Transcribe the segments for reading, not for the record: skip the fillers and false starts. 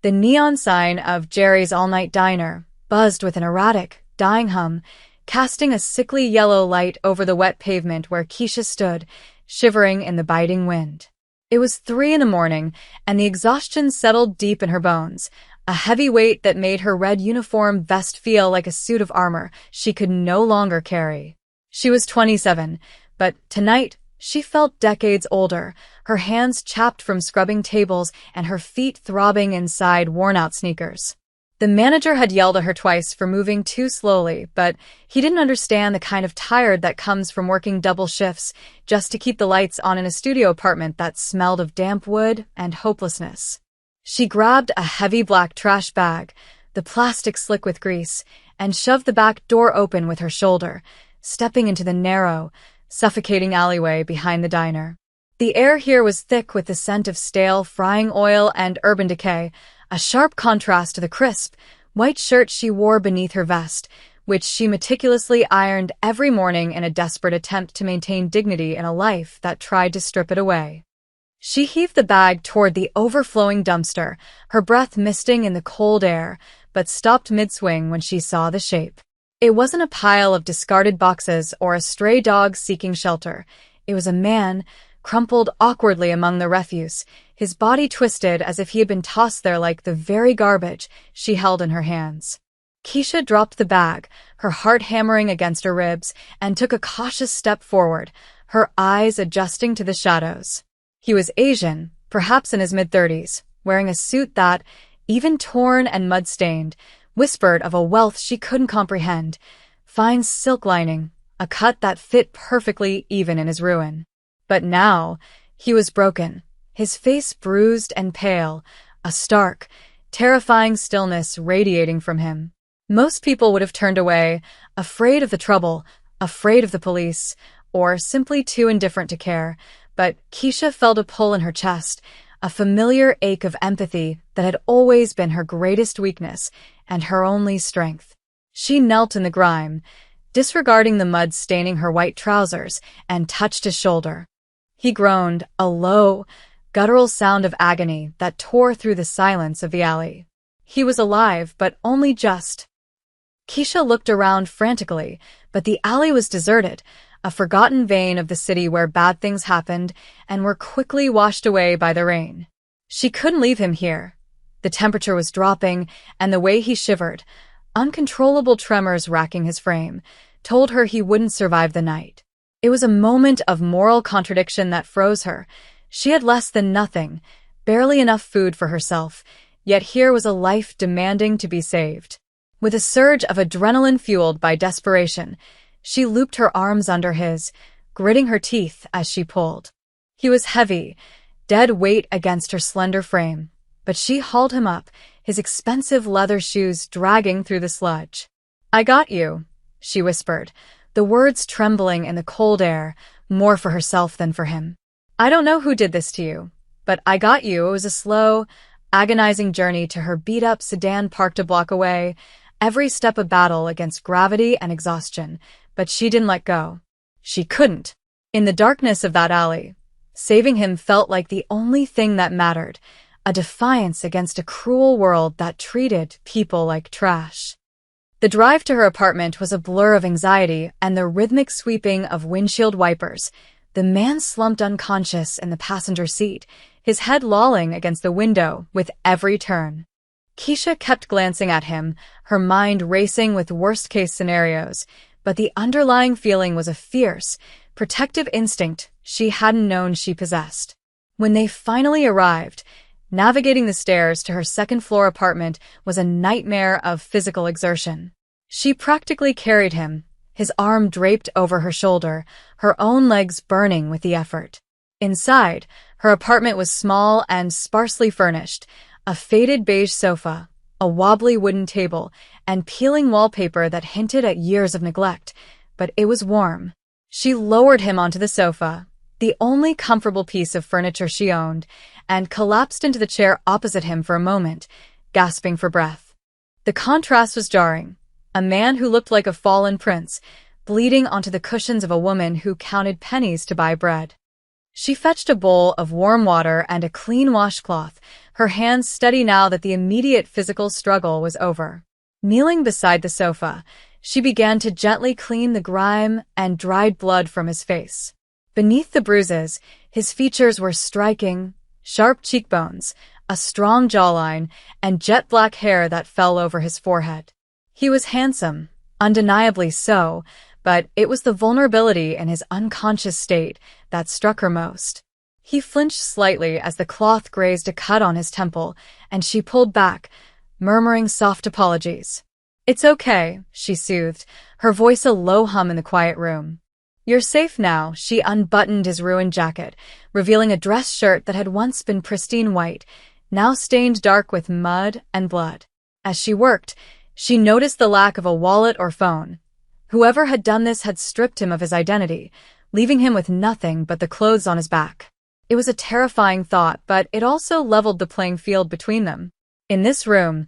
The neon sign of Jerry's All-Night Diner buzzed with an erratic, dying hum, casting a sickly yellow light over the wet pavement where Keisha stood, shivering in the biting wind. It was 3 a.m, and the exhaustion settled deep in her bones, a heavy weight that made her red uniform vest feel like a suit of armor she could no longer carry. She was 27, but tonight she felt decades older, her hands chapped from scrubbing tables and her feet throbbing inside worn-out sneakers. The manager had yelled at her twice for moving too slowly, but he didn't understand the kind of tired that comes from working double shifts just to keep the lights on in a studio apartment that smelled of damp wood and hopelessness. She grabbed a heavy black trash bag, the plastic slick with grease, and shoved the back door open with her shoulder, stepping into the narrow, suffocating alleyway behind the diner. The air here was thick with the scent of stale frying oil and urban decay, a sharp contrast to the crisp, white shirt she wore beneath her vest, which she meticulously ironed every morning in a desperate attempt to maintain dignity in a life that tried to strip it away. She heaved the bag toward the overflowing dumpster, her breath misting in the cold air, but stopped mid-swing when she saw the shape. It wasn't a pile of discarded boxes or a stray dog seeking shelter. It was a man, crumpled awkwardly among the refuse, his body twisted as if he had been tossed there like the very garbage she held in her hands. Keisha dropped the bag, her heart hammering against her ribs, and took a cautious step forward, her eyes adjusting to the shadows. He was Asian, perhaps in his mid-30s, wearing a suit that, even torn and mud-stained, whispered of a wealth she couldn't comprehend, fine silk lining, a cut that fit perfectly even in his ruin. But now, he was broken, his face bruised and pale, a stark, terrifying stillness radiating from him. Most people would have turned away, afraid of the trouble, afraid of the police, or simply too indifferent to care, but Keisha felt a pull in her chest, a familiar ache of empathy that had always been her greatest weakness and her only strength. She knelt in the grime, disregarding the mud staining her white trousers, and touched his shoulder. He groaned, a low, guttural sound of agony that tore through the silence of the alley. He was alive, but only just. Keisha looked around frantically, but the alley was deserted, a forgotten vein of the city where bad things happened and were quickly washed away by the rain. She couldn't leave him here. The temperature was dropping, and the way he shivered, uncontrollable tremors racking his frame, told her he wouldn't survive the night. It was a moment of moral contradiction that froze her. She had less than nothing, barely enough food for herself, yet here was a life demanding to be saved. With a surge of adrenaline fueled by desperation, she looped her arms under his, gritting her teeth as she pulled. He was heavy, dead weight against her slender frame, but she hauled him up, his expensive leather shoes dragging through the sludge. "I got you," she whispered, the words trembling in the cold air, more for herself than for him. "I don't know who did this to you, but I got you." It was a slow, agonizing journey to her beat-up sedan parked a block away, every step a battle against gravity and exhaustion, but she didn't let go. She couldn't. In the darkness of that alley, saving him felt like the only thing that mattered, a defiance against a cruel world that treated people like trash. The drive to her apartment was a blur of anxiety and the rhythmic sweeping of windshield wipers. The man slumped unconscious in the passenger seat, his head lolling against the window with every turn. Keisha kept glancing at him, her mind racing with worst-case scenarios, but the underlying feeling was a fierce, protective instinct she hadn't known she possessed. When they finally arrived, navigating the stairs to her second-floor apartment was a nightmare of physical exertion. She practically carried him, his arm draped over her shoulder, her own legs burning with the effort. Inside, her apartment was small and sparsely furnished, a faded beige sofa, a wobbly wooden table, and peeling wallpaper that hinted at years of neglect, but it was warm. She lowered him onto the sofa, the only comfortable piece of furniture she owned, and collapsed into the chair opposite him for a moment, gasping for breath. The contrast was jarring. A man who looked like a fallen prince, bleeding onto the cushions of a woman who counted pennies to buy bread. She fetched a bowl of warm water and a clean washcloth, her hands steady now that the immediate physical struggle was over. Kneeling beside the sofa, she began to gently clean the grime and dried blood from his face. Beneath the bruises, his features were striking, sharp cheekbones, a strong jawline, and jet-black hair that fell over his forehead. He was handsome, undeniably so, but it was the vulnerability in his unconscious state that struck her most. He flinched slightly as the cloth grazed a cut on his temple, and she pulled back, murmuring soft apologies. "It's okay," she soothed, her voice a low hum in the quiet room. "You're safe now." She unbuttoned his ruined jacket, revealing a dress shirt that had once been pristine white, now stained dark with mud and blood. As she worked, she noticed the lack of a wallet or phone. Whoever had done this had stripped him of his identity, leaving him with nothing but the clothes on his back. It was a terrifying thought, but it also leveled the playing field between them. In this room,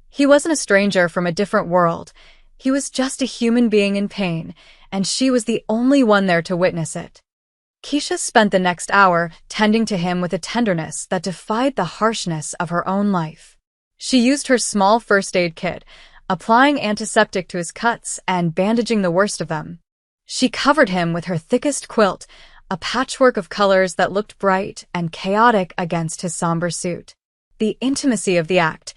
he wasn't a stranger from a different world. He was just a human being in pain, and she was the only one there to witness it. Keisha spent the next hour tending to him with a tenderness that defied the harshness of her own life. She used her small first aid kit, applying antiseptic to his cuts and bandaging the worst of them. She covered him with her thickest quilt, a patchwork of colors that looked bright and chaotic against his somber suit. The intimacy of the act,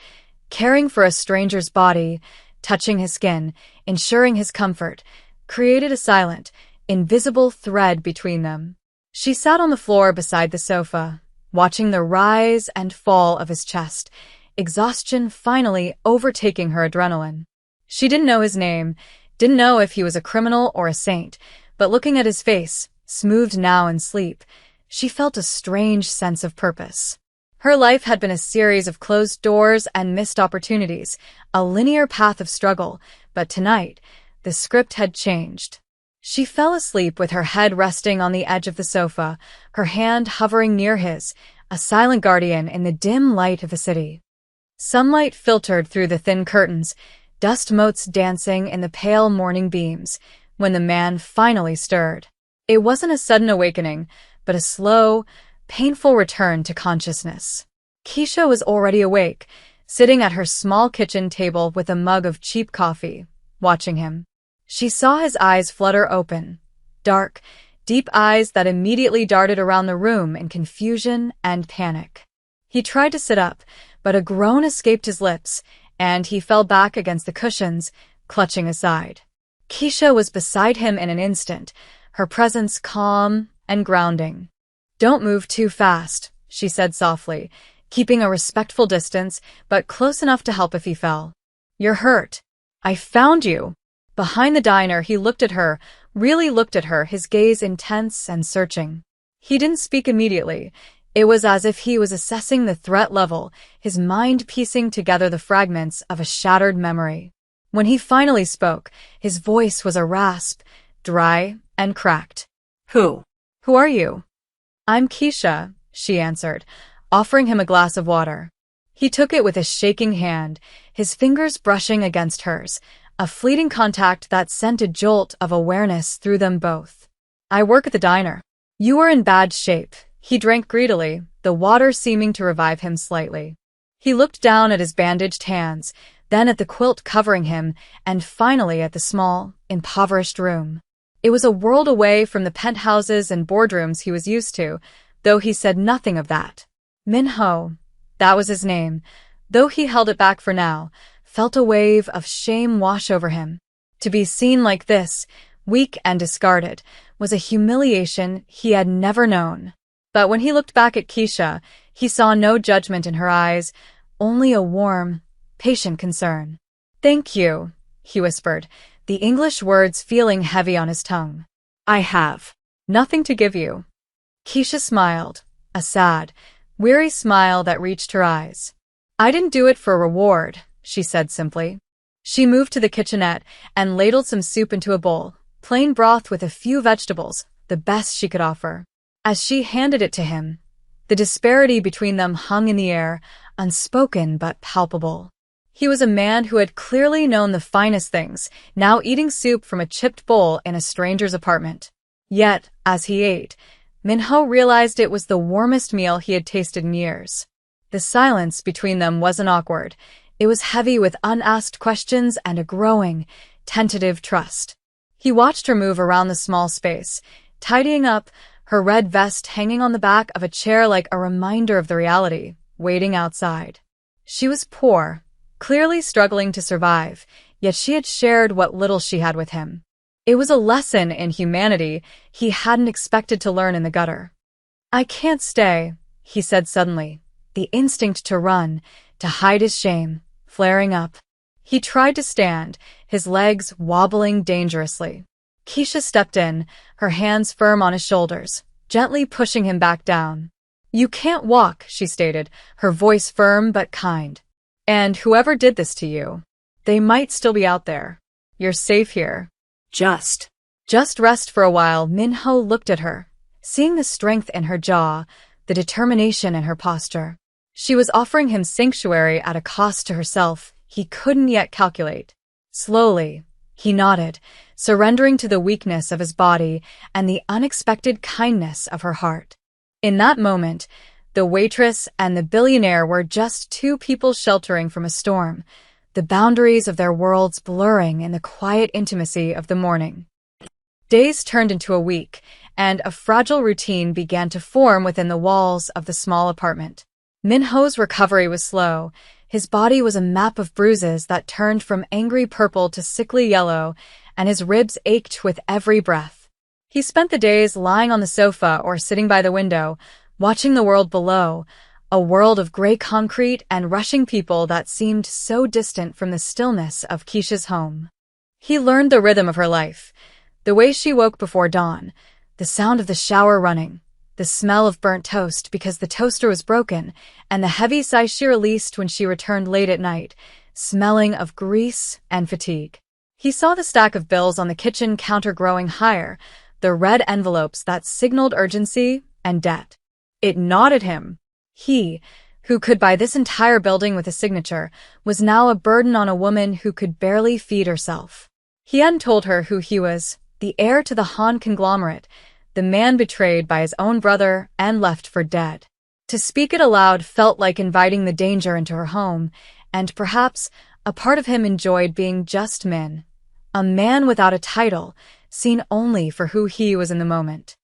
caring for a stranger's body, touching his skin, ensuring his comfort, created a silent, invisible thread between them. She sat on the floor beside the sofa, watching the rise and fall of his chest, exhaustion finally overtaking her adrenaline. She didn't know his name, didn't know if he was a criminal or a saint, but looking at his face, smoothed now in sleep, she felt a strange sense of purpose. Her life had been a series of closed doors and missed opportunities, a linear path of struggle, but tonight, the script had changed. She fell asleep with her head resting on the edge of the sofa, her hand hovering near his, a silent guardian in the dim light of the city. Sunlight filtered through the thin curtains, dust motes dancing in the pale morning beams, when the man finally stirred. It wasn't a sudden awakening, but a slow, painful return to consciousness. Keisha was already awake, sitting at her small kitchen table with a mug of cheap coffee, watching him. She saw his eyes flutter open, dark, deep eyes that immediately darted around the room in confusion and panic. He tried to sit up, but a groan escaped his lips, and he fell back against the cushions, clutching his side. Keisha was beside him in an instant, her presence calm and grounding. "Don't move too fast," she said softly, keeping a respectful distance, but close enough to help if he fell. "You're hurt. I found you." Behind the diner, he looked at her, really looked at her, his gaze intense and searching. He didn't speak immediately. It was as if he was assessing the threat level, his mind piecing together the fragments of a shattered memory. When he finally spoke, his voice was a rasp, dry and cracked. Who are you?" "I'm Keisha," she answered, offering him a glass of water. He took it with a shaking hand, his fingers brushing against hers, a fleeting contact that sent a jolt of awareness through them both. "I work at the diner." "You are in bad shape." He drank greedily, the water seeming to revive him slightly. He looked down at his bandaged hands, then at the quilt covering him, and finally at the small, impoverished room. It was a world away from the penthouses and boardrooms he was used to, though he said nothing of that. Minho, that was his name, though he held it back for now, felt a wave of shame wash over him. To be seen like this, weak and discarded, was a humiliation he had never known. But when he looked back at Keisha, he saw no judgment in her eyes, only a warm, patient concern. "Thank you," he whispered, the English words feeling heavy on his tongue. "I have nothing to give you." Keisha smiled, a sad, weary smile that reached her eyes. "I didn't do it for a reward," she said simply. She moved to the kitchenette and ladled some soup into a bowl, plain broth with a few vegetables, the best she could offer. As she handed it to him, the disparity between them hung in the air, unspoken but palpable. He was a man who had clearly known the finest things, now eating soup from a chipped bowl in a stranger's apartment. Yet, as he ate, Minho realized it was the warmest meal he had tasted in years. The silence between them wasn't awkward. It was heavy with unasked questions and a growing, tentative trust. He watched her move around the small space, tidying up, her red vest hanging on the back of a chair like a reminder of the reality, waiting outside. She was poor, clearly struggling to survive, yet she had shared what little she had with him. It was a lesson in humanity he hadn't expected to learn in the gutter. "I can't stay," he said suddenly, the instinct to run, to hide his shame, flaring up. He tried to stand, his legs wobbling dangerously. Keisha stepped in, her hands firm on his shoulders, gently pushing him back down. "You can't walk," she stated, her voice firm but kind. "And whoever did this to you, they might still be out there. You're safe here. Just rest for a while." Minho looked at her, seeing the strength in her jaw, the determination in her posture. She was offering him sanctuary at a cost to herself he couldn't yet calculate. Slowly, he nodded, surrendering to the weakness of his body and the unexpected kindness of her heart. In that moment, the waitress and the billionaire were just two people sheltering from a storm, the boundaries of their worlds blurring in the quiet intimacy of the morning. Days turned into a week, and a fragile routine began to form within the walls of the small apartment. Minho's recovery was slow. His body was a map of bruises that turned from angry purple to sickly yellow, and his ribs ached with every breath. He spent the days lying on the sofa or sitting by the window, watching the world below, a world of gray concrete and rushing people that seemed so distant from the stillness of Keisha's home. He learned the rhythm of her life, the way she woke before dawn, the sound of the shower running, the smell of burnt toast because the toaster was broken, and the heavy sigh she released when she returned late at night, smelling of grease and fatigue. He saw the stack of bills on the kitchen counter growing higher, the red envelopes that signaled urgency and debt. It gnawed him. He, who could buy this entire building with a signature, was now a burden on a woman who could barely feed herself. He hadn't told her who he was, the heir to the Han conglomerate, the man betrayed by his own brother and left for dead. To speak it aloud felt like inviting the danger into her home, and perhaps a part of him enjoyed being just Min, a man without a title, seen only for who he was in the moment.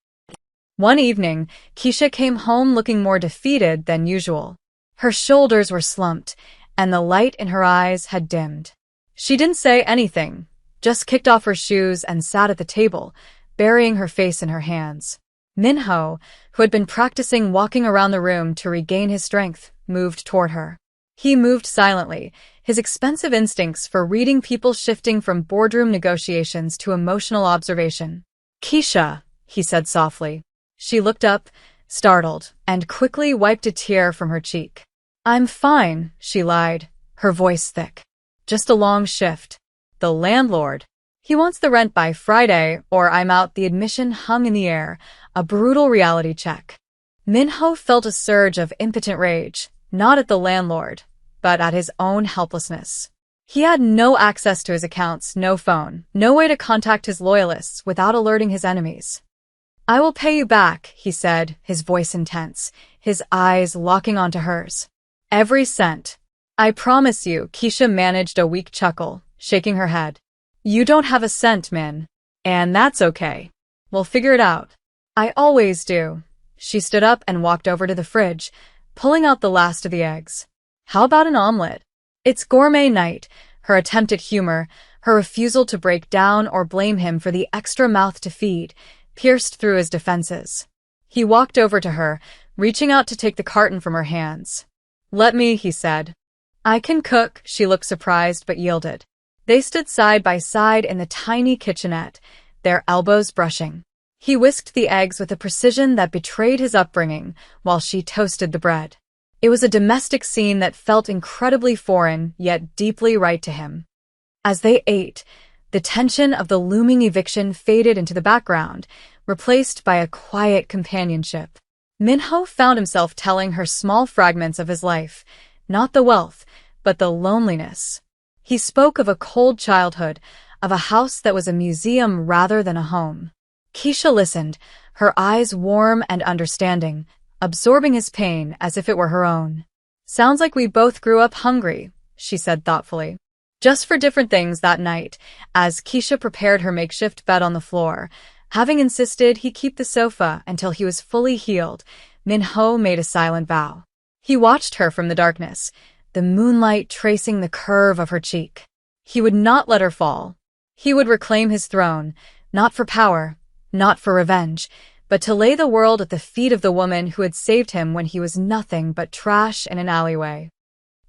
One evening, Keisha came home looking more defeated than usual. Her shoulders were slumped, and the light in her eyes had dimmed. She didn't say anything, just kicked off her shoes and sat at the table, burying her face in her hands. Minho, who had been practicing walking around the room to regain his strength, moved toward her. He moved silently, his expensive instincts for reading people shifting from boardroom negotiations to emotional observation. "Keisha," he said softly. She looked up, startled, and quickly wiped a tear from her cheek. "I'm fine," she lied, her voice thick. "Just a long shift. The landlord. He wants the rent by Friday, or I'm out." The admission hung in the air, a brutal reality check. Minho felt a surge of impotent rage, not at the landlord, but at his own helplessness. He had no access to his accounts, no phone, no way to contact his loyalists without alerting his enemies. "I will pay you back," he said, his voice intense, his eyes locking onto hers. "Every cent. I promise you." Keisha managed a weak chuckle, shaking her head. "You don't have a cent, Min. And that's okay. We'll figure it out." "I always do." She stood up and walked over to the fridge, pulling out the last of the eggs. "How about an omelet?" It's gourmet night, her attempt at humor, her refusal to break down or blame him for the extra mouth to feed, pierced through his defenses. He walked over to her, reaching out to take the carton from her hands. "Let me," he said. "I can cook." She looked surprised but yielded. They stood side by side in the tiny kitchenette, their elbows brushing. He whisked the eggs with a precision that betrayed his upbringing, while she toasted the bread. It was a domestic scene that felt incredibly foreign, yet deeply right to him. As they ate, the tension of the looming eviction faded into the background, replaced by a quiet companionship. Minho found himself telling her small fragments of his life, not the wealth, but the loneliness. He spoke of a cold childhood, of a house that was a museum rather than a home. Keisha listened, her eyes warm and understanding, absorbing his pain as if it were her own. Sounds like we both grew up hungry, she said thoughtfully. Just for different things that night, as Keisha prepared her makeshift bed on the floor. Having insisted he keep the sofa until he was fully healed, Min-ho made a silent vow. He watched her from the darkness, the moonlight tracing the curve of her cheek. He would not let her fall. He would reclaim his throne, not for power, not for revenge, but to lay the world at the feet of the woman who had saved him when he was nothing but trash in an alleyway.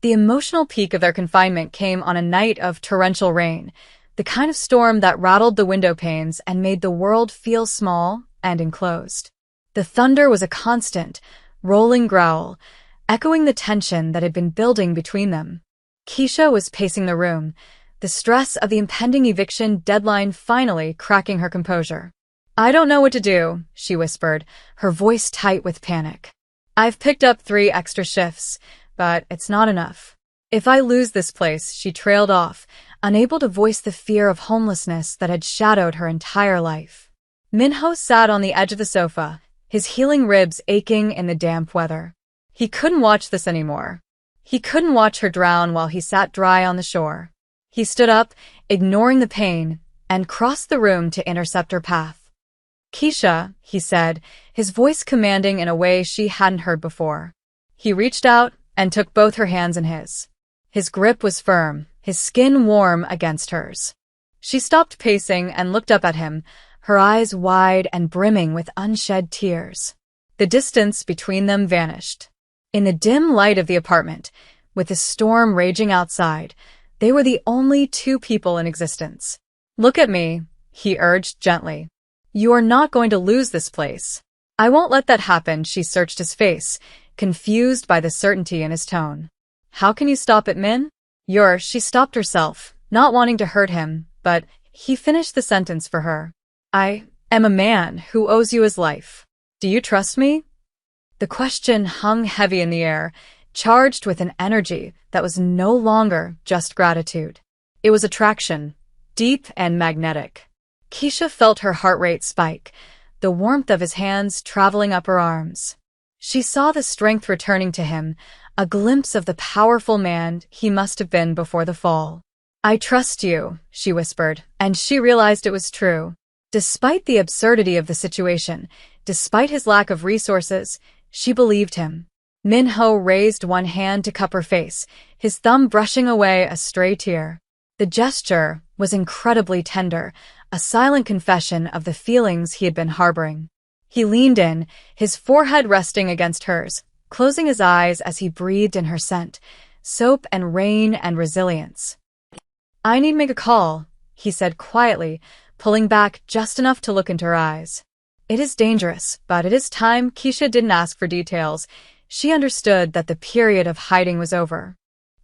The emotional peak of their confinement came on a night of torrential rain, the kind of storm that rattled the window panes and made the world feel small and enclosed. The thunder was a constant, rolling growl, echoing the tension that had been building between them. Keisha was pacing the room, the stress of the impending eviction deadline finally cracking her composure. I don't know what to do, she whispered, her voice tight with panic. I've picked up 3 extra shifts, but it's not enough. If I lose this place, she trailed off, unable to voice the fear of homelessness that had shadowed her entire life. Min-ho sat on the edge of the sofa, his healing ribs aching in the damp weather. He couldn't watch this anymore. He couldn't watch her drown while he sat dry on the shore. He stood up, ignoring the pain, and crossed the room to intercept her path. Keisha, he said, his voice commanding in a way she hadn't heard before. He reached out and took both her hands in his. His grip was firm, his skin warm against hers. She stopped pacing and looked up at him, her eyes wide and brimming with unshed tears. The distance between them vanished. In the dim light of the apartment, with the storm raging outside, they were the only 2 people in existence. Look at me, he urged gently. You are not going to lose this place. I won't let that happen, she searched his face, confused by the certainty in his tone. How can you stop it, Min? She stopped herself, not wanting to hurt him, but he finished the sentence for her. I am a man who owes you his life. Do you trust me? The question hung heavy in the air, charged with an energy that was no longer just gratitude. It was attraction, deep and magnetic. Keisha felt her heart rate spike, the warmth of his hands traveling up her arms. She saw the strength returning to him, a glimpse of the powerful man he must have been before the fall. I trust you, she whispered, and she realized it was true. Despite the absurdity of the situation, despite his lack of resources, she believed him. Min-ho raised one hand to cup her face, his thumb brushing away a stray tear. The gesture was incredibly tender, a silent confession of the feelings he had been harboring. He leaned in, his forehead resting against hers, closing his eyes as he breathed in her scent, soap and rain and resilience. I need to make a call, he said quietly, pulling back just enough to look into her eyes. It is dangerous, but it is time. Keisha didn't ask for details. She understood that the period of hiding was over.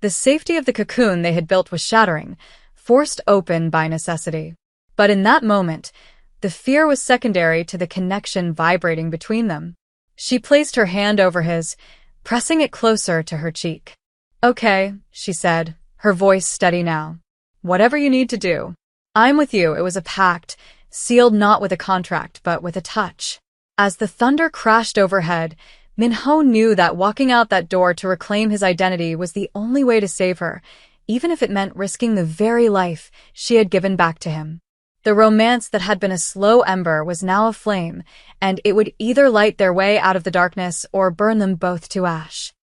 The safety of the cocoon they had built was shattering, forced open by necessity. But in that moment, the fear was secondary to the connection vibrating between them. She placed her hand over his, pressing it closer to her cheek. Okay, she said, her voice steady now. Whatever you need to do. I'm with you. It was a pact, sealed not with a contract but with a touch. As the thunder crashed overhead, Min-ho knew that walking out that door to reclaim his identity was the only way to save her, even if it meant risking the very life she had given back to him. The romance that had been a slow ember was now a flame, and it would either light their way out of the darkness or burn them both to ash.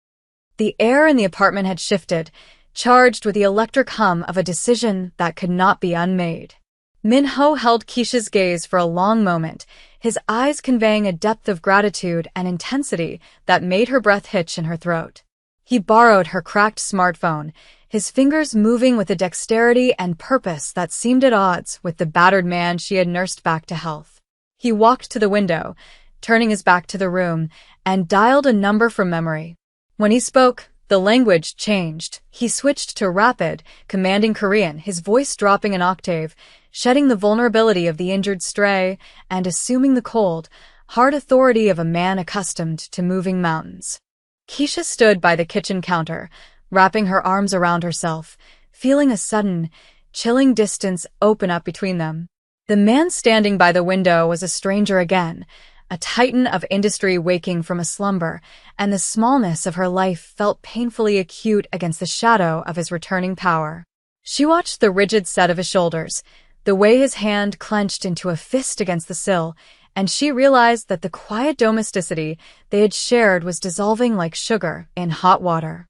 The air in the apartment had shifted, charged with the electric hum of a decision that could not be unmade. Min-ho held Keisha's gaze for a long moment, his eyes conveying a depth of gratitude and intensity that made her breath hitch in her throat. He borrowed her cracked smartphone, his fingers moving with a dexterity and purpose that seemed at odds with the battered man she had nursed back to health. He walked to the window, turning his back to the room, and dialed a number from memory. When he spoke, the language changed. He switched to rapid, commanding Korean, his voice dropping an octave, shedding the vulnerability of the injured stray and assuming the cold, hard authority of a man accustomed to moving mountains. Keisha stood by the kitchen counter, wrapping her arms around herself, feeling a sudden, chilling distance open up between them. The man standing by the window was a stranger again, a titan of industry waking from a slumber, and the smallness of her life felt painfully acute against the shadow of his returning power. She watched the rigid set of his shoulders, the way his hand clenched into a fist against the sill, and she realized that the quiet domesticity they had shared was dissolving like sugar in hot water.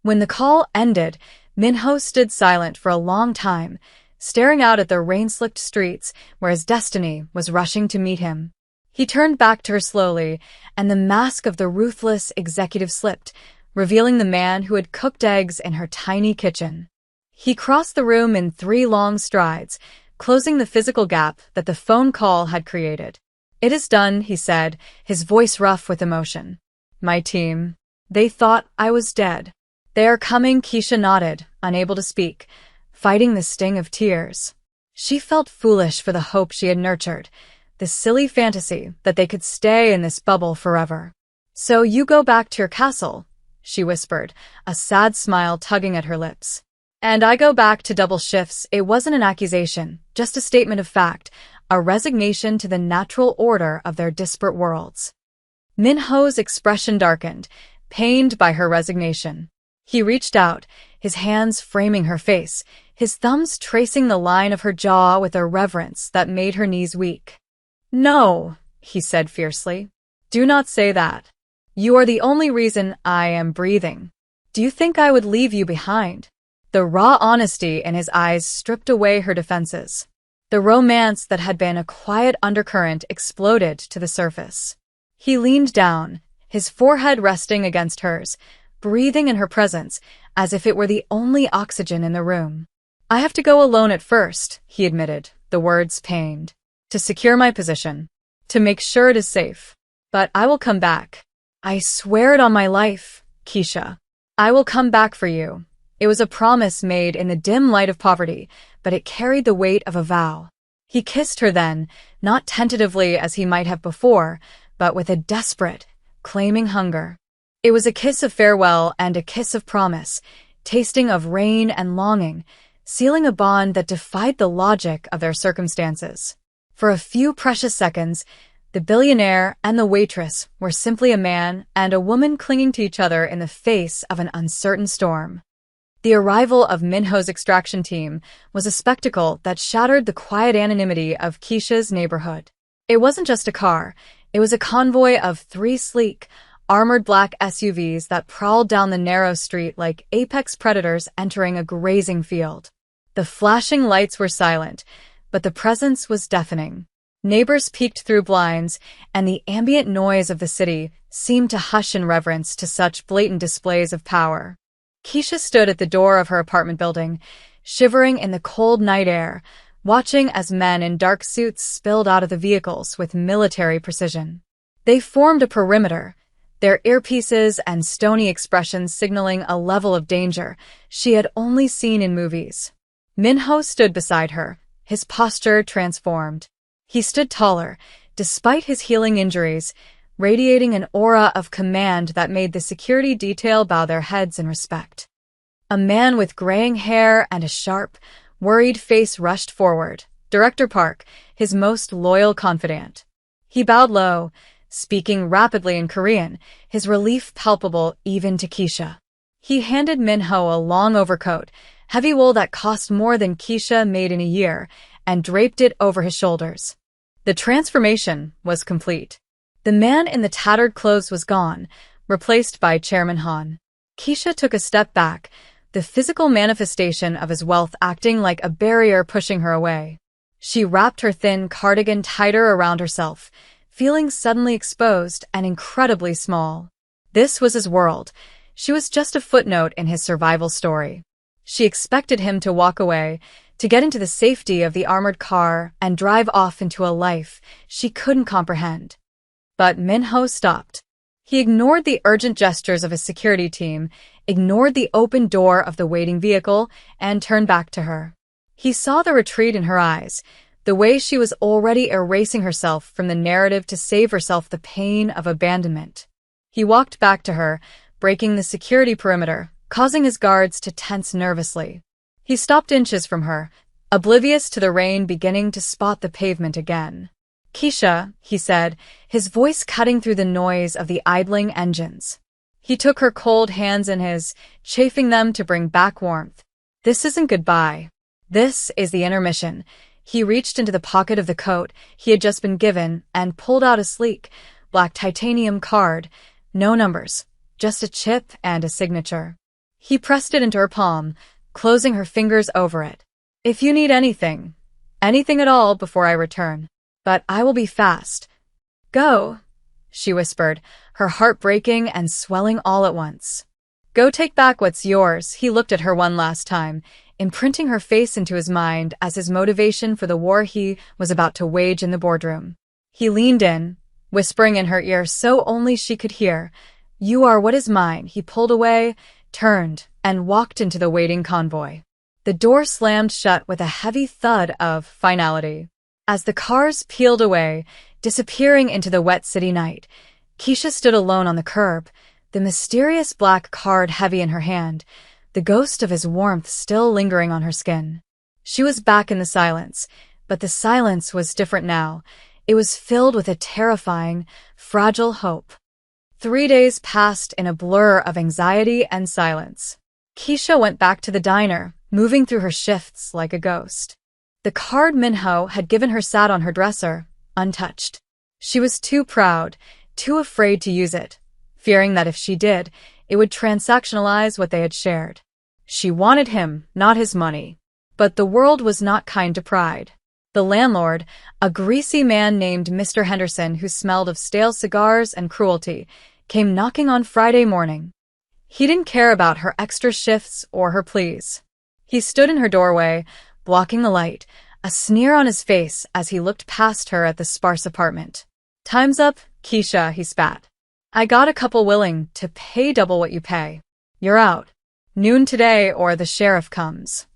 When the call ended, Minho stood silent for a long time, staring out at the rain-slicked streets where his destiny was rushing to meet him. He turned back to her slowly, and the mask of the ruthless executive slipped, revealing the man who had cooked eggs in her tiny kitchen. He crossed the room in 3 long strides, closing the physical gap that the phone call had created. "It is done," he said, his voice rough with emotion. "My team. They thought I was dead. They are coming," Keisha nodded, unable to speak, fighting the sting of tears. She felt foolish for the hope she had nurtured, the silly fantasy that they could stay in this bubble forever. "So you go back to your castle," she whispered, a sad smile tugging at her lips. "And I go back to double shifts." It wasn't an accusation, just a statement of fact, a resignation to the natural order of their disparate worlds. Minho's expression darkened, pained by her resignation. He reached out, his hands framing her face, his thumbs tracing the line of her jaw with a reverence that made her knees weak. "No," he said fiercely. "Do not say that. You are the only reason I am breathing. Do you think I would leave you behind?" The raw honesty in his eyes stripped away her defenses. The romance that had been a quiet undercurrent exploded to the surface. He leaned down, his forehead resting against hers, breathing in her presence as if it were the only oxygen in the room. "I have to go alone at first," he admitted, the words pained, "to secure my position, to make sure it is safe. But I will come back. I swear it on my life, Keisha. I will come back for you." It was a promise made in the dim light of poverty, but it carried the weight of a vow. He kissed her then, not tentatively as he might have before, but with a desperate, claiming hunger. It was a kiss of farewell and a kiss of promise, tasting of rain and longing, sealing a bond that defied the logic of their circumstances. For a few precious seconds, the billionaire and the waitress were simply a man and a woman clinging to each other in the face of an uncertain storm. The arrival of Minho's extraction team was a spectacle that shattered the quiet anonymity of Keisha's neighborhood. It wasn't just a car, it was a convoy of 3 sleek, armored black SUVs that prowled down the narrow street like apex predators entering a grazing field. The flashing lights were silent, but the presence was deafening. Neighbors peeked through blinds, and the ambient noise of the city seemed to hush in reverence to such blatant displays of power. Keisha stood at the door of her apartment building, shivering in the cold night air, watching as men in dark suits spilled out of the vehicles with military precision. They formed a perimeter, their earpieces and stony expressions signaling a level of danger she had only seen in movies. Minho stood beside her, his posture transformed. He stood taller, despite his healing injuries, radiating an aura of command that made the security detail bow their heads in respect. A man with graying hair and a sharp, worried face rushed forward, Director Park, his most loyal confidant. He bowed low, speaking rapidly in Korean, his relief palpable even to Keisha. He handed Minho a long overcoat, heavy wool that cost more than Keisha made in a year, and draped it over his shoulders. The transformation was complete. The man in the tattered clothes was gone, replaced by Chairman Han. Keisha took a step back, the physical manifestation of his wealth acting like a barrier pushing her away. She wrapped her thin cardigan tighter around herself, feeling suddenly exposed and incredibly small. This was his world. She was just a footnote in his survival story. She expected him to walk away, to get into the safety of the armored car and drive off into a life she couldn't comprehend. But Minho stopped. He ignored the urgent gestures of his security team, ignored the open door of the waiting vehicle, and turned back to her. He saw the retreat in her eyes, the way she was already erasing herself from the narrative to save herself the pain of abandonment. He walked back to her, breaking the security perimeter, causing his guards to tense nervously. He stopped inches from her, oblivious to the rain beginning to spot the pavement again. Keisha, he said, his voice cutting through the noise of the idling engines. He took her cold hands in his, chafing them to bring back warmth. This isn't goodbye. This is the intermission. He reached into the pocket of the coat he had just been given and pulled out a sleek, black titanium card. No numbers, just a chip and a signature. He pressed it into her palm, closing her fingers over it. If you need anything at all before I return. But I will be fast. Go, she whispered, her heart breaking and swelling all at once. Go take back what's yours. He looked at her one last time, imprinting her face into his mind as his motivation for the war he was about to wage in the boardroom. He leaned in, whispering in her ear so only she could hear, "You are what is mine." He pulled away, turned, and walked into the waiting convoy. The door slammed shut with a heavy thud of finality. As the cars peeled away, disappearing into the wet city night, Keisha stood alone on the curb, the mysterious black card heavy in her hand, the ghost of his warmth still lingering on her skin. She was back in the silence, but the silence was different now. It was filled with a terrifying, fragile hope. 3 days passed in a blur of anxiety and silence. Keisha went back to the diner, moving through her shifts like a ghost. The card Minho had given her sat on her dresser, untouched. She was too proud, too afraid to use it, fearing that if she did, it would transactionalize what they had shared. She wanted him, not his money. But the world was not kind to pride. The landlord, a greasy man named Mr. Henderson who smelled of stale cigars and cruelty, came knocking on Friday morning. He didn't care about her extra shifts or her pleas. He stood in her doorway, blocking the light, a sneer on his face as he looked past her at the sparse apartment. "Time's up, Keisha," he spat. "I got a couple willing to pay double what you pay. You're out. Noon today or the sheriff comes."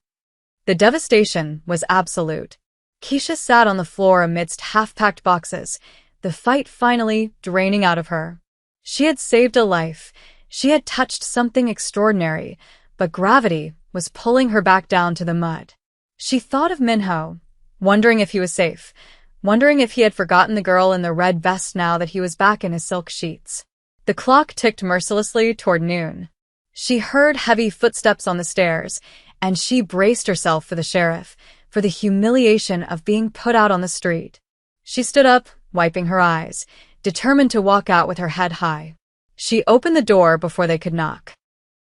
The devastation was absolute. Keisha sat on the floor amidst half-packed boxes, the fight finally draining out of her. She had saved a life. She had touched something extraordinary, but gravity was pulling her back down to the mud. She thought of Minho, wondering if he was safe, wondering if he had forgotten the girl in the red vest now that he was back in his silk sheets. The clock ticked mercilessly toward noon. She heard heavy footsteps on the stairs, and she braced herself for the sheriff, for the humiliation of being put out on the street. She stood up, wiping her eyes, determined to walk out with her head high. She opened the door before they could knock.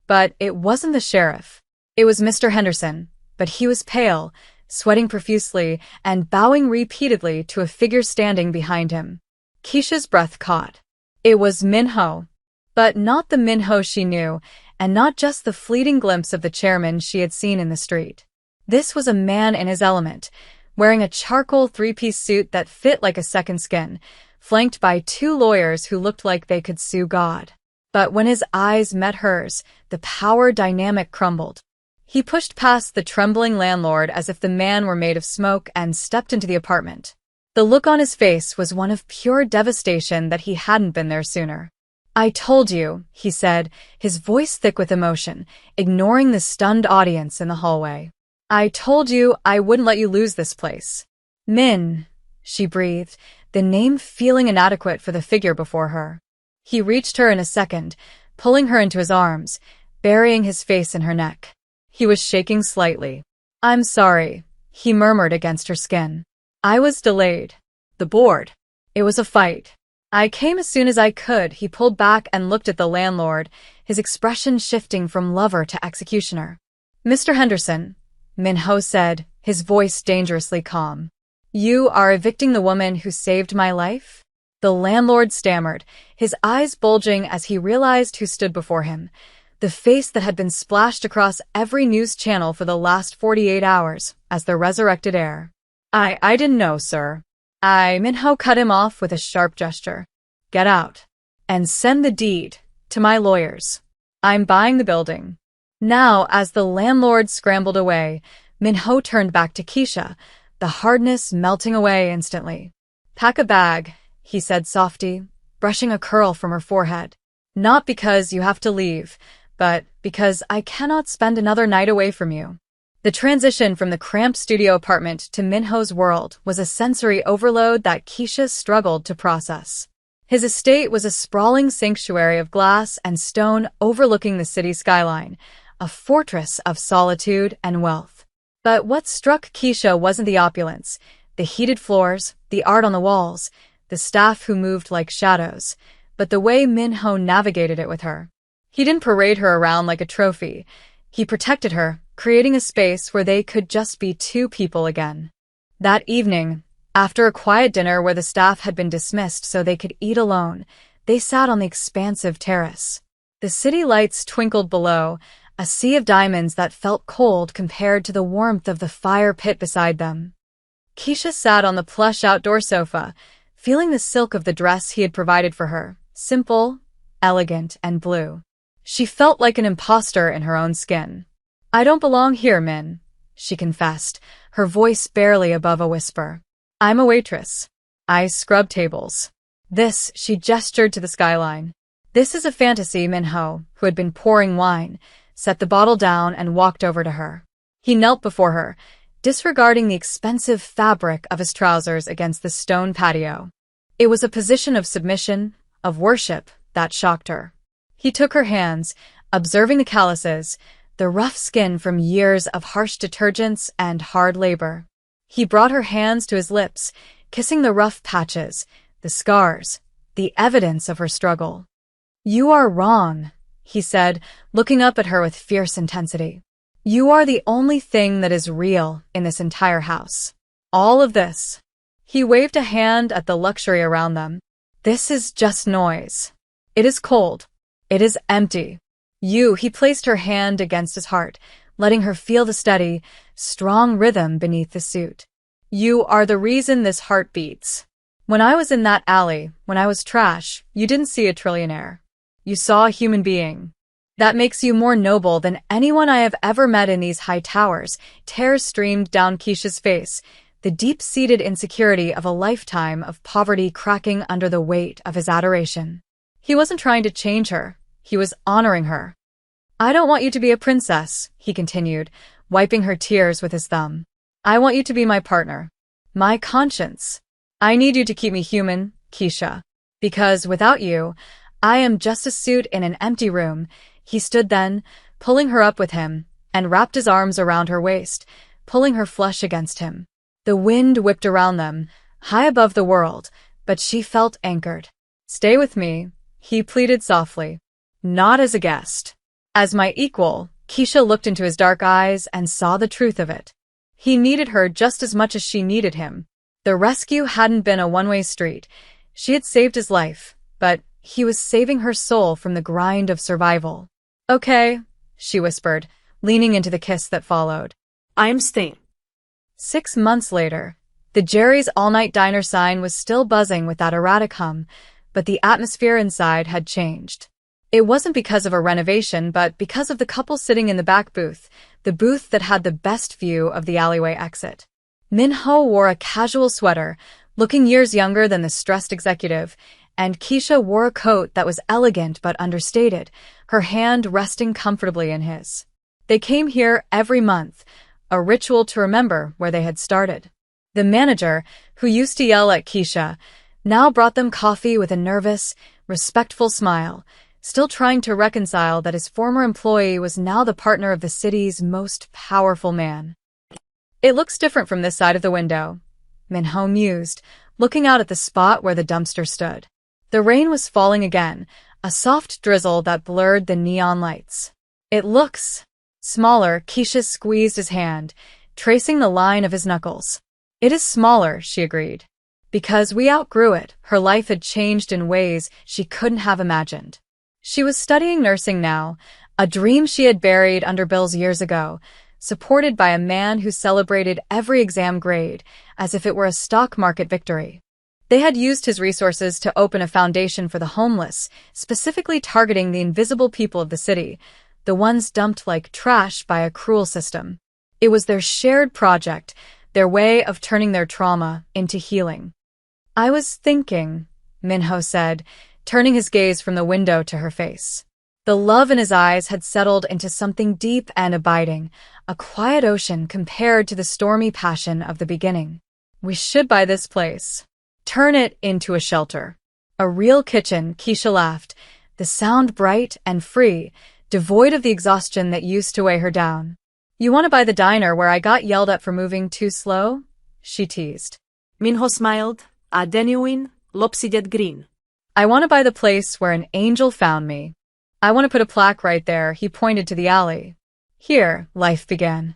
But it wasn't the sheriff. It was Mr. Henderson, but he was pale, sweating profusely, and bowing repeatedly to a figure standing behind him. Keisha's breath caught. It was Minho. But not the Minho she knew, and not just the fleeting glimpse of the chairman she had seen in the street. This was a man in his element, wearing a charcoal three-piece suit that fit like a second skin, flanked by 2 lawyers who looked like they could sue God. But when his eyes met hers, the power dynamic crumbled. He pushed past the trembling landlord as if the man were made of smoke and stepped into the apartment. The look on his face was one of pure devastation that he hadn't been there sooner. "I told you," he said, his voice thick with emotion, ignoring the stunned audience in the hallway. "I told you I wouldn't let you lose this place." "Min," she breathed, the name feeling inadequate for the figure before her. He reached her in a second, pulling her into his arms, burying his face in her neck. He was shaking slightly. "I'm sorry," he murmured against her skin. "I was delayed. The board. It was a fight. I came as soon as I could." He pulled back and looked at the landlord, his expression shifting from lover to executioner. "Mr. Henderson," Minho said, his voice dangerously calm. "You are evicting the woman who saved my life?" The landlord stammered, his eyes bulging as he realized who stood before him. The face that had been splashed across every news channel for the last 48 hours as the resurrected heir. I didn't know, sir." Minho cut him off with a sharp gesture. "Get out. And send the deed to my lawyers. I'm buying the building." Now, as the landlord scrambled away, Minho turned back to Keisha, the hardness melting away instantly. "Pack a bag," he said softly, brushing a curl from her forehead. "Not because you have to leave, but because I cannot spend another night away from you." The transition from the cramped studio apartment to Minho's world was a sensory overload that Keisha struggled to process. His estate was a sprawling sanctuary of glass and stone overlooking the city skyline, a fortress of solitude and wealth. But what struck Keisha wasn't the opulence, the heated floors, the art on the walls, the staff who moved like shadows, but the way Minho navigated it with her. He didn't parade her around like a trophy. He protected her, creating a space where they could just be two people again. That evening, after a quiet dinner where the staff had been dismissed so they could eat alone, they sat on the expansive terrace. The city lights twinkled below, a sea of diamonds that felt cold compared to the warmth of the fire pit beside them. Keisha sat on the plush outdoor sofa, feeling the silk of the dress he had provided for her, simple, elegant, and blue. She felt like an imposter in her own skin. "I don't belong here, Min," she confessed, her voice barely above a whisper. "I'm a waitress. I scrub tables." She gestured to the skyline. "This is a fantasy," Minho, who had been pouring wine, set the bottle down and walked over to her. He knelt before her, disregarding the expensive fabric of his trousers against the stone patio. It was a position of submission, of worship, that shocked her. He took her hands, observing the calluses, the rough skin from years of harsh detergents and hard labor. He brought her hands to his lips, kissing the rough patches, the scars, the evidence of her struggle. "You are wrong," he said, looking up at her with fierce intensity. "You are the only thing that is real in this entire house. All of this." He waved a hand at the luxury around them. "This is just noise. It is cold. It is empty. He placed her hand against his heart, letting her feel the steady, strong rhythm beneath the suit. "You are the reason this heart beats. When I was in that alley, when I was trash, you didn't see a trillionaire. You saw a human being. That makes you more noble than anyone I have ever met in these high towers." Tears streamed down Keisha's face, the deep-seated insecurity of a lifetime of poverty cracking under the weight of his adoration. He wasn't trying to change her. He was honoring her. "I don't want you to be a princess," he continued, wiping her tears with his thumb. "I want you to be my partner. My conscience. I need you to keep me human, Keisha. Because without you, I am just a suit in an empty room." He stood then, pulling her up with him, and wrapped his arms around her waist, pulling her flush against him. The wind whipped around them, high above the world, but she felt anchored. "Stay with me," he pleaded softly. "Not as a guest. As my equal." Keisha looked into his dark eyes and saw the truth of it. He needed her just as much as she needed him. The rescue hadn't been a one-way street. She had saved his life, but he was saving her soul from the grind of survival. "Okay," she whispered, leaning into the kiss that followed. "I'm staying." 6 months later, the Jerry's all-night diner sign was still buzzing with that erratic hum, but the atmosphere inside had changed. It wasn't because of a renovation, but because of the couple sitting in the back booth, the booth that had the best view of the alleyway exit. Minho wore a casual sweater, looking years younger than the stressed executive, and Keisha wore a coat that was elegant but understated, her hand resting comfortably in his. They came here every month, a ritual to remember where they had started. The manager, who used to yell at Keisha, now brought them coffee with a nervous, respectful smile, still trying to reconcile that his former employee was now the partner of the city's most powerful man. "It looks different from this side of the window," Minho mused, looking out at the spot where the dumpster stood. The rain was falling again, a soft drizzle that blurred the neon lights. "It looks smaller." Keisha squeezed his hand, tracing the line of his knuckles. "It is smaller," she agreed. "Because we outgrew it." Her life had changed in ways she couldn't have imagined. She was studying nursing now, a dream she had buried under bills years ago, supported by a man who celebrated every exam grade as if it were a stock market victory. They had used his resources to open a foundation for the homeless, specifically targeting the invisible people of the city, the ones dumped like trash by a cruel system. It was their shared project, their way of turning their trauma into healing. "I was thinking," Minho said, turning his gaze from the window to her face. The love in his eyes had settled into something deep and abiding, a quiet ocean compared to the stormy passion of the beginning. We should buy this place. Turn it into a shelter. A real kitchen, Keisha laughed, the sound bright and free, devoid of the exhaustion that used to weigh her down. You want to buy the diner where I got yelled at for moving too slow? She teased. Minho smiled. A genuine, lopsided grin. I want to buy the place where an angel found me. I want to put a plaque right there. He pointed to the alley. Here, life began.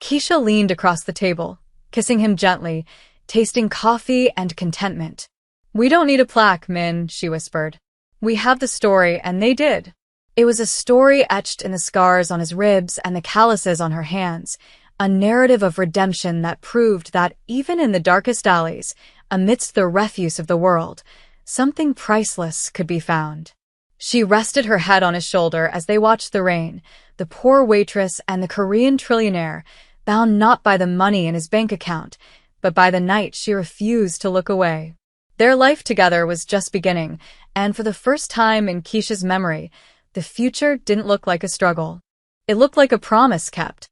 Keisha leaned across the table, kissing him gently, tasting coffee and contentment. We don't need a plaque, Min, she whispered. We have the story, and they did. It was a story etched in the scars on his ribs and the calluses on her hands, a narrative of redemption that proved that even in the darkest alleys, amidst the refuse of the world, something priceless could be found. She rested her head on his shoulder as they watched the rain, the poor waitress and the Korean trillionaire, bound not by the money in his bank account, but by the night she refused to look away. Their life together was just beginning, and for the first time in Keisha's memory, the future didn't look like a struggle. It looked like a promise kept.